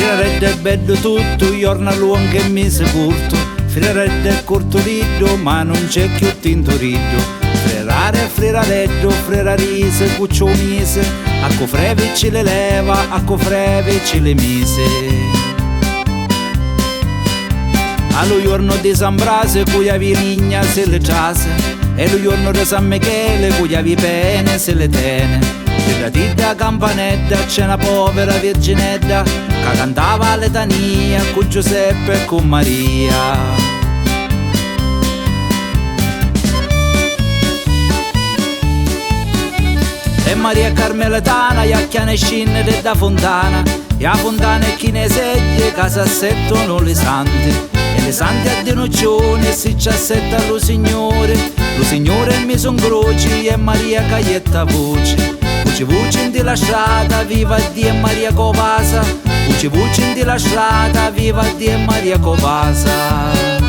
Friaredda è bello tutto, giorno lungo e mese corto. Friaredda è cortoliddo, ma non c'è più tintoriddo. Frerare e frerareddo, frerarise, cuccio mise. Acco freve ce le leva, acco freve ce le mise. Allo giorno di San Brase, cui avi rigna se le trase. E lo giorno di San Michele, cui avi pene se le tene. Per la campanetta c'è una povera virginetta che cantava letania con Giuseppe e con Maria. E Maria Carmeletana iacchiane scinde da fontana, e a fontana è chi ne seglie casa assettono le santi. E le santi a denoccione si ci assetta lo Signore mi son croci e Maria caglietta voce. Voce voce in di la strada, viva Dio e Maria Covasa. Voce voce in di la strada, viva Dio e Maria Covasa.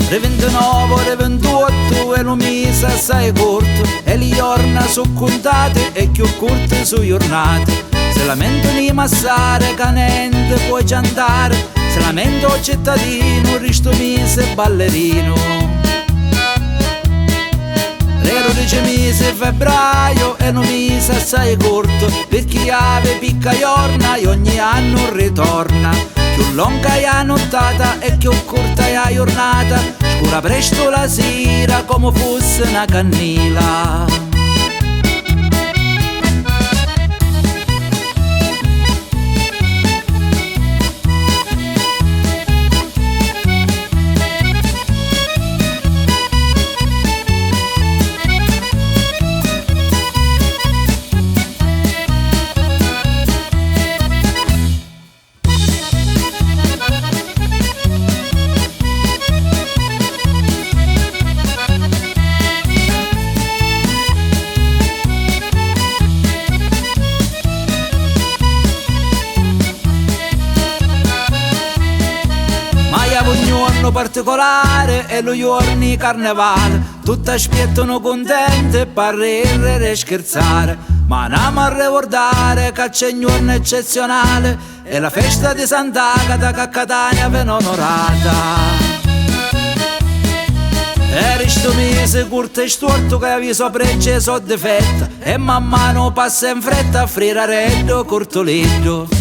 Re 29, re 28 e un mese assai corto. E le giornate sono contate e più corte sono giornate. Se lamentano i massare canente puoi cantare. Se lamento il cittadino risto mese ballerino. Re 12 mese febbraio e un mese assai corto. Per chi ave picca giorna e ogni anno ritorna. Più lunga è la nottata e più corta è la giornata. Scura presto la sera come fosse una cannila. Un giorno particolare è lo giorno di carnevale. Tutti aspettano contenti per ridere e scherzare. Ma andiamo a ricordare che c'è un giorno eccezionale. È la festa di Sant'Agata che a Catania viene onorata. E sto mese corto e storto che vi so pregio e so difetto. E man mano passa in fretta a frierareddo cortoletto.